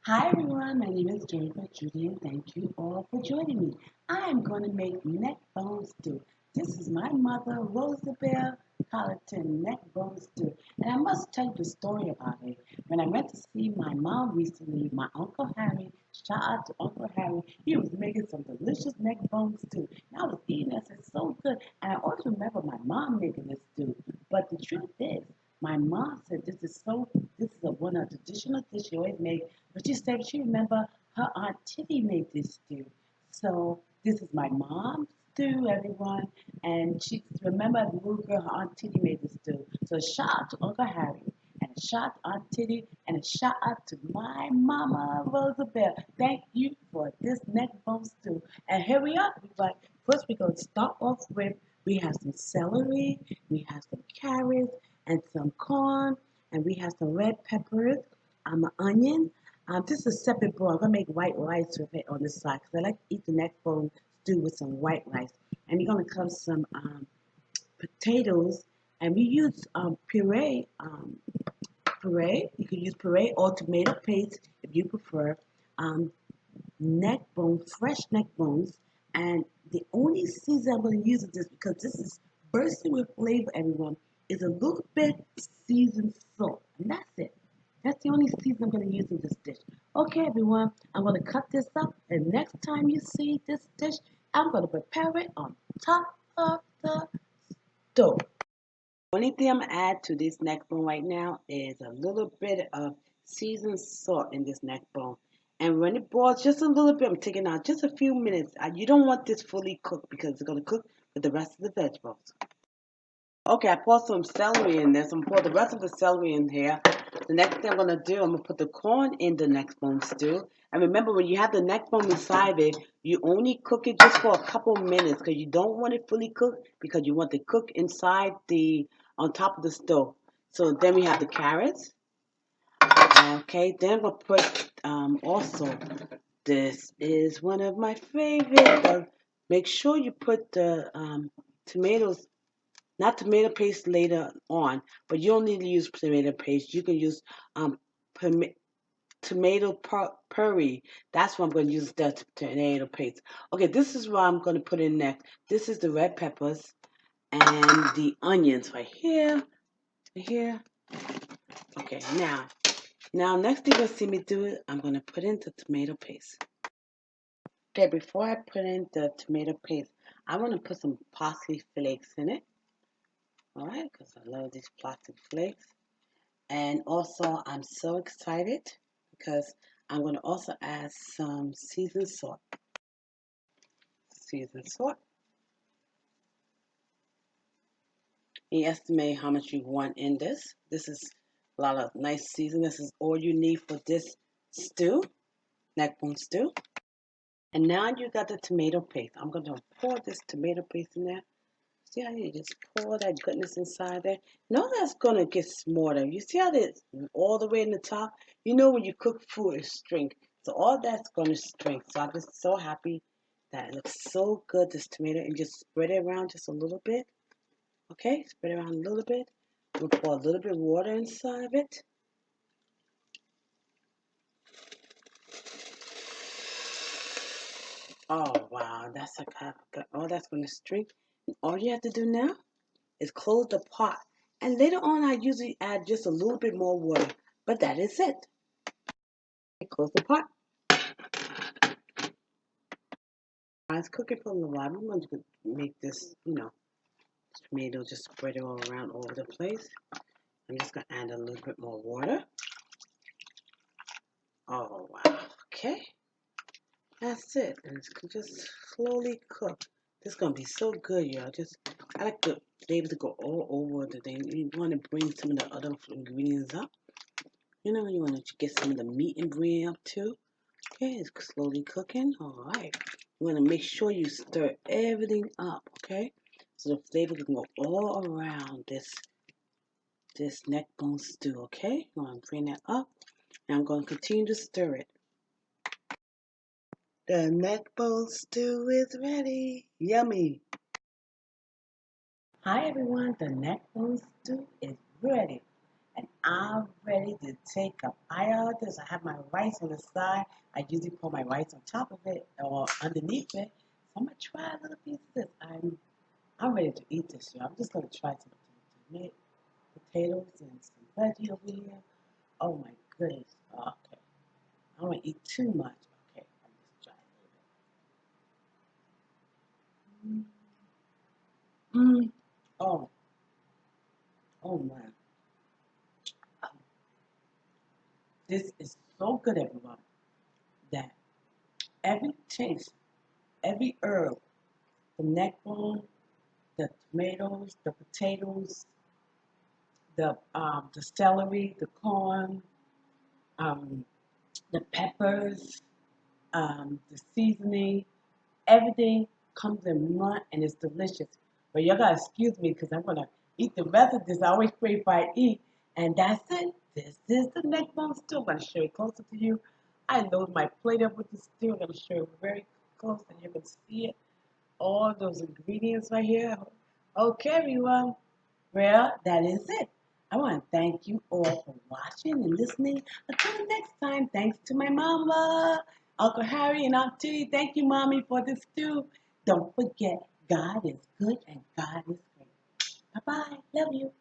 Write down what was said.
Hi everyone, my name is Judy, and thank you all for joining me. I am going to make neck bone stew. This is my mother, Rosabelle Colleton neck bone stew. And I must tell you the story about it. When I went to see my mom recently, my Uncle Harry, shout out to Uncle Harry, he was making some delicious neck bone stew. And I was eating it, it's so good. And I always remember my mom making this stew. But the truth is, my mom said this is one of the traditional dishes she always make, but she said she remember her aunt Titty made this stew. So this is my mom's stew, everyone, and she remember as a little girl, her aunt Titty made this stew. So shout out to Uncle Harry, and a shout out to Aunt Titty, and a shout out to my mama Rosabelle. Thank you for this neck bone stew. And here we are, everybody. First, we're going to start off with we have some celery, we have some carrots, and some corn, and we have some red peppers, an onion. This is a separate bowl. I'm gonna make white rice with it on the side because I like to eat the neck bone stew with some white rice. And you're gonna cut some potatoes, and we use puree. You can use puree or tomato paste if you prefer. Um, Neck bone, fresh neck bones, and the only season I'm going to use this because this is bursting with flavor, everyone, is a little bit seasoned salt, and that's it. That's the only season I'm going to use in this dish. Okay, everyone, I'm going to cut this up, and next time you see this dish, I'm going to prepare it on top of the stove. Only thing I'm gonna add to this neck bone right now is a little bit of seasoned salt in this neck bone. And when it boils just a little bit, I'm taking out just a few minutes. You don't want this fully cooked because it's gonna cook with the rest of the vegetables. Okay, I poured some celery in there, so I'm gonna pour the rest of the celery in here. The next thing I'm gonna do, I'm gonna put the corn in the neck bone stew. And remember, when you have the neck bone inside it, you only cook it just for a couple minutes because you don't want it fully cooked because you want to cook inside on top of the stove. So then we have the carrots. Okay, then we'll put also, this is one of my favorite. Make sure you put the tomatoes, not tomato paste later on, but you don't need to use tomato paste. You can use um, tomato puree. That's what I'm going to use that tomato paste. Okay, this is what I'm going to put in next. This is the red peppers and the onions right here. Okay, now next thing you'll see me do it, I'm going to put in the tomato paste. Okay, before I put in the tomato paste, I want to put some parsley flakes in it. All right, because I love these plastic flakes. And also, I'm so excited because I'm going to also add some seasoned salt. Seasoned salt. You estimate how much you want in this. This is a lot of nice seasoning. This is all you need for this stew, neck bone stew. And now you got the tomato paste. I'm going to pour this tomato paste in there. See how you just pour that goodness inside there? Now that's going to get smarter. You see how it's all the way in the top? You know when you cook food, it's strength. So all that's going to strength. So I'm just so happy that it looks so good, this tomato. And just spread it around just a little bit. Okay, spread it around a little bit. We'll pour a little bit of water inside of it. Oh, wow. That's all that's going to strength. All you have to do now is close the pot. And later on, I usually add just a little bit more water. But that is it. Close the pot. It's cooking for a little while. I'm going to make this, tomato just spread it all around all over the place. I'm just going to add a little bit more water. Oh, wow. Okay. That's it. And it's just slowly cook. This is going to be so good, y'all. I like the flavor to go all over the thing. You want to bring some of the other ingredients up. You want to get some of the meat ingredient up too. Okay, it's slowly cooking. All right. You want to make sure you stir everything up, okay? So the flavor can go all around this neck bone stew, okay? I'm going to bring that up. And I'm going to continue to stir it. The neck bone stew is ready. Yummy. Hi everyone, the neck bone stew is ready. And I'm ready to take a bite out of this. I have my rice on the side. I usually put my rice on top of it or underneath it. So I'm gonna try a little piece of this. I'm ready to eat this, y'all. I'm just gonna try some potatoes and some veggie over here. Oh my goodness. Okay. I don't want to eat too much. Okay, I'm just trying a little bit. Oh, oh man. This is so good, everyone, that every taste, every herb, the neck bone, the tomatoes, the potatoes, the celery, the corn, um, the peppers, the seasoning, everything comes in one and it's delicious. But you gotta excuse me because I'm gonna eat the rest of this. I always pray if I eat, and that's it. This is the neck bone stew. I'm gonna show it closer to you. I load my plate up with the stew. I'm gonna show it very close, and you can see it. All those ingredients right here. Okay, everyone. Well, that is it. I want to thank you all for watching and listening. Until next time, thanks to my mama, Uncle Harry, and Aunt Judy. Thank you, Mommy, for this too. Don't forget, God is good and God is great. Bye-bye. Love you.